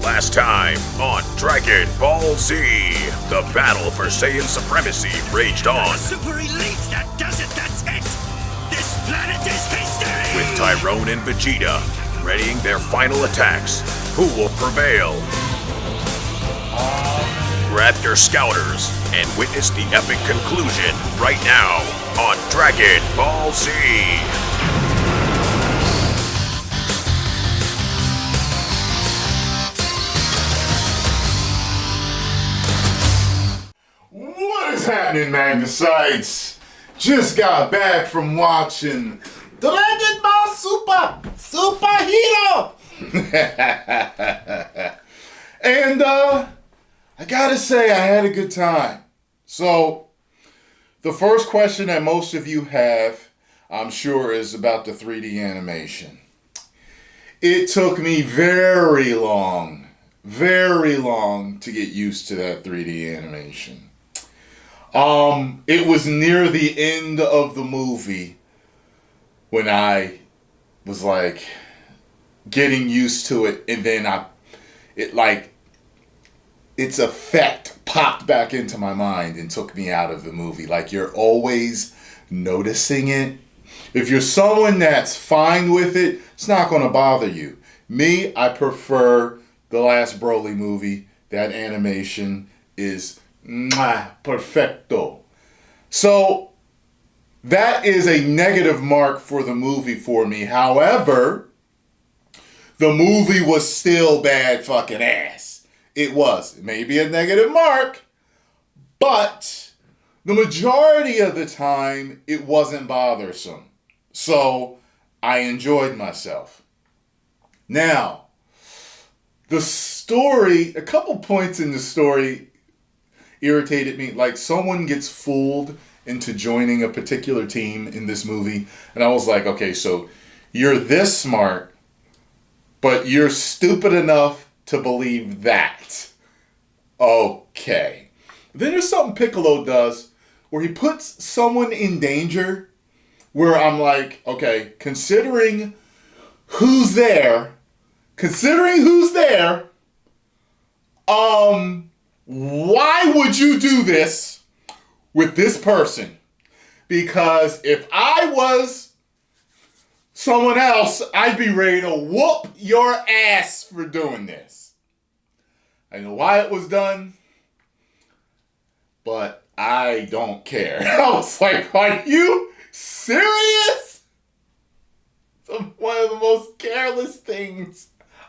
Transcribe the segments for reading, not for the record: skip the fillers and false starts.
last time on Dragon Ball Z, the battle for Saiyan supremacy raged on. Super elite that does it, that's it! This planet is history! With Tyrone and Vegeta readying their final attacks, who will prevail? Grab your scouters and witness the epic conclusion right now on Dragon Ball Z. What is happening, Magnusites? Just got back from watching Dragon Ball Super Hero! And, I gotta say, I had a good time. So, the first question that most of you have, I'm sure, is about the 3D animation. It took me very long to get used to that 3D animation. It was near the end of the movie when I was like getting used to it, and then its effect popped back into my mind and took me out of the movie. Like, you're always noticing it. If you're someone that's fine with it, it's not going to bother you. Me, I prefer the last Broly movie. That animation is perfecto. So that is a negative mark for the movie for me. However, the movie was still bad fucking ass. It was. Maybe a negative mark, but the majority of the time it wasn't bothersome. So I enjoyed myself. Now, the story, a couple points in the story irritated me. Like, someone gets fooled into joining a particular team in this movie, and I was like, okay, so you're this smart, but you're stupid enough to believe that. Okay. Then there's something Piccolo does where he puts someone in danger, where I'm like, okay, considering who's there, why would you do this with this person? Because if I was someone else, I'd be ready to whoop your ass for doing this. I know why it was done, but I don't care. I was like, are you serious? It's one of the most careless things.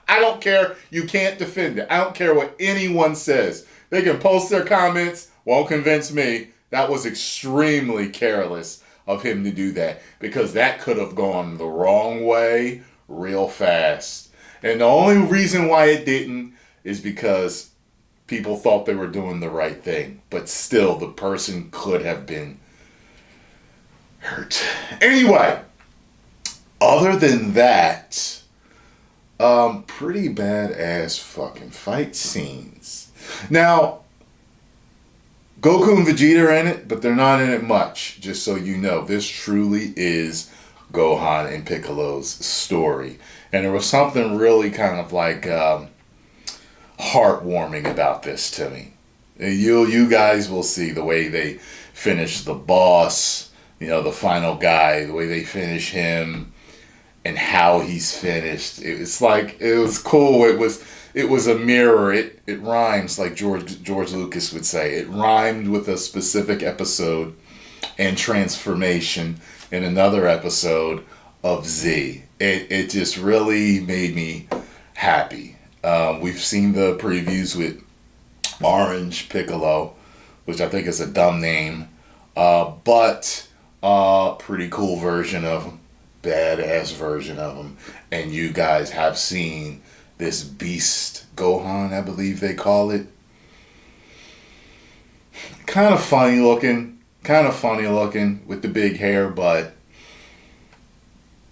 I don't care. You can't defend it. I don't care what anyone says. They can post their comments. Won't convince me. That was extremely careless of him to do that, because that could have gone the wrong way real fast. And the only reason why it didn't is because people thought they were doing the right thing. But still, the person could have been hurt. Anyway, other than that, pretty badass fucking fight scenes. Now, Goku and Vegeta are in it, but they're not in it much, just so you know. This truly is Gohan and Piccolo's story. And there was something really kind of like heartwarming about this to me. You guys will see the way they finish the boss, the final guy, the way they finish him, and how he's finished. It was cool. It was a mirror. It rhymes, like George Lucas would say. It rhymed with a specific episode and transformation in another episode of Z. It just really made me happy. We've seen the previews with Orange Piccolo, which I think is a dumb name, but pretty cool version of him. Badass version of him. And you guys have seen this beast Gohan, I believe they call it. Kind of funny looking with the big hair, but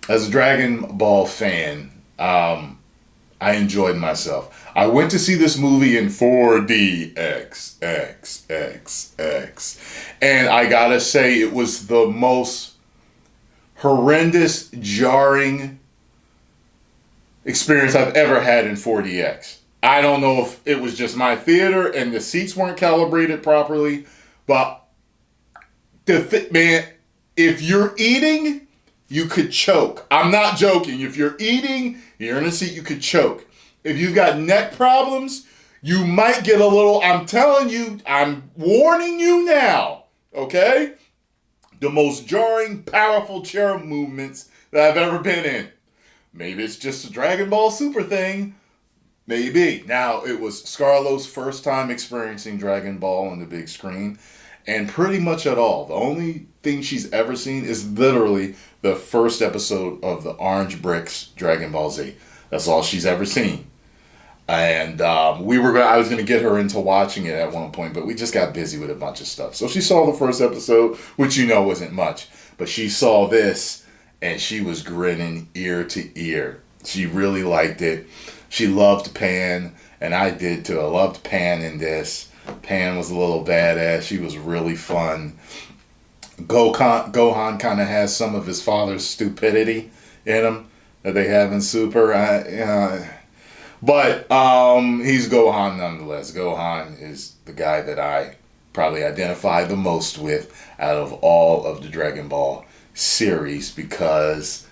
as a Dragon Ball fan, I enjoyed myself. I went to see this movie in 4DX, and I gotta say, it was the most horrendous, jarring experience I've ever had in 4DX. I don't know if it was just my theater and the seats weren't calibrated properly, but man, if you're eating, you could choke. I'm not joking. If you're eating, you're in a seat, you could choke. If you've got neck problems, you might get a little, I'm telling you, I'm warning you now, okay? The most jarring, powerful chair movements that I've ever been in. Maybe it's just a Dragon Ball Super thing. Maybe. Now, it was Scarlo's first time experiencing Dragon Ball on the big screen. And pretty much at all. The only thing she's ever seen is literally the first episode of the Orange Bricks Dragon Ball Z. That's all she's ever seen. And I was going to get her into watching it at one point, but we just got busy with a bunch of stuff. So she saw the first episode, which wasn't much. But she saw this, and she was grinning ear to ear. She really liked it. She loved Pan, and I did too. I loved Pan in this. Pan was a little badass. She was really fun. Gohan kind of has some of his father's stupidity in him that they have in Super. But he's Gohan nonetheless. Gohan is the guy that I probably identify the most with out of all of the Dragon Ball series because,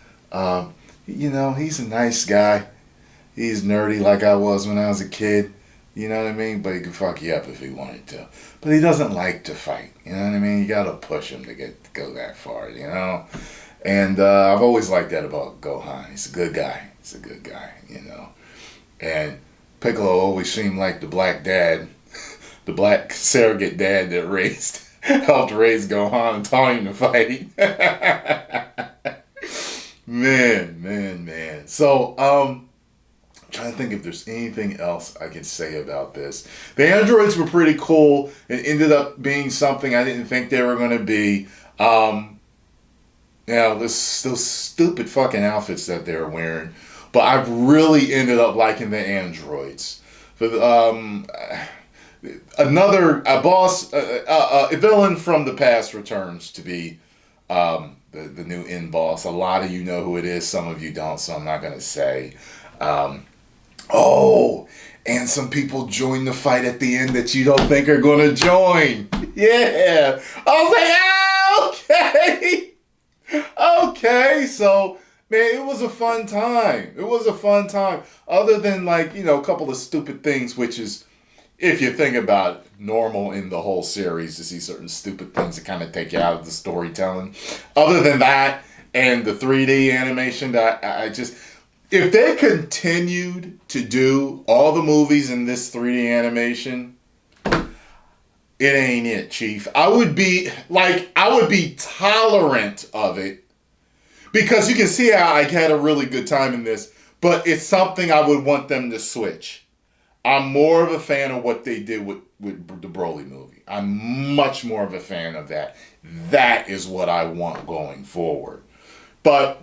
he's a nice guy. He's nerdy like I was when I was a kid. You know what I mean? But he could fuck you up if he wanted to. But he doesn't like to fight. You know what I mean? You gotta push him to go that far, And I've always liked that about Gohan. He's a good guy. And Piccolo always seemed like the black dad, the black surrogate dad that helped raise Gohan and taught him to fight. Man. So, trying to think if there's anything else I can say about this. The androids were pretty cool. It ended up being something I didn't think they were going to be. Those stupid fucking outfits that they were wearing. But I really ended up liking the androids. A villain from the past returns to be the new end boss. A lot of you know who it is. Some of you don't, so I'm not going to say. And some people join the fight at the end that you don't think are going to join. Yeah. I was like, okay. Okay. So, man, it was a fun time. Other than, a couple of stupid things, which is, if you think about it, normal in the whole series to see certain stupid things that kind of take you out of the storytelling. Other than that, and the 3D animation, that I just... If they continued to do all the movies in this 3D animation, it ain't it, Chief. I would be tolerant of it because you can see how I had a really good time in this, but it's something I would want them to switch. I'm more of a fan of what they did with the Broly movie. I'm much more of a fan of that. That is what I want going forward. But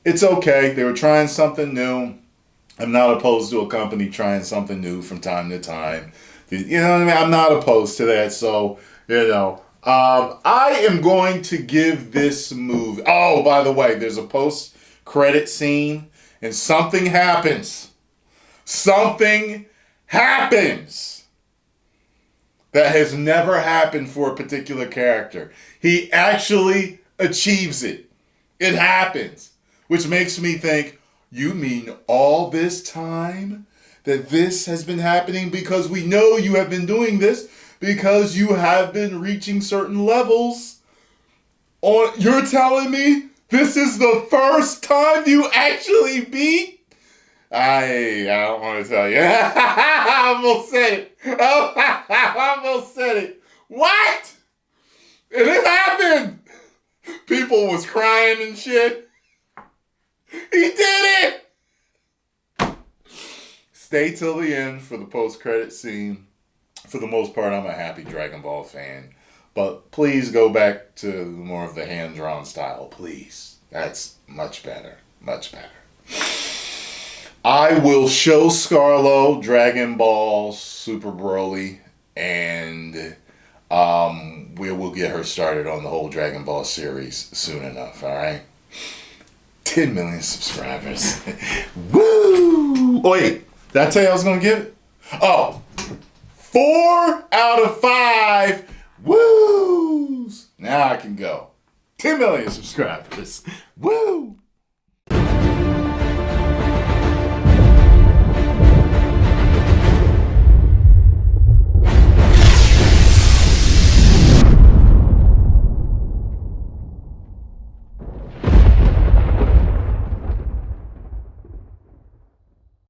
it's okay. They were trying something new. I'm not opposed to a company trying something new from time to time. You know what I mean? I'm not opposed to that. So, I am going to give this movie... Oh, by the way, there's a post-credit scene and something happens. Something happens that has never happened for a particular character. He actually achieves it. It happens. Which makes me think, you mean all this time that this has been happening because we know you have been doing this because you have been reaching certain levels. You're telling me this is the first time you actually beat? I don't want to tell you. I almost said it. What? And it happened. People was crying and shit. He did it! Stay till the end for the post-credit scene. For the most part, I'm a happy Dragon Ball fan. But please go back to more of the hand-drawn style, please. That's much better. Much better. I will show Scarlo Dragon Ball Super Broly, and we will get her started on the whole Dragon Ball series soon enough, alright? 10 million subscribers. Woo! Oh, wait, did I tell you I was going to get it? Oh, 4 out of 5 woos. Now I can go. 10 million subscribers. Woo!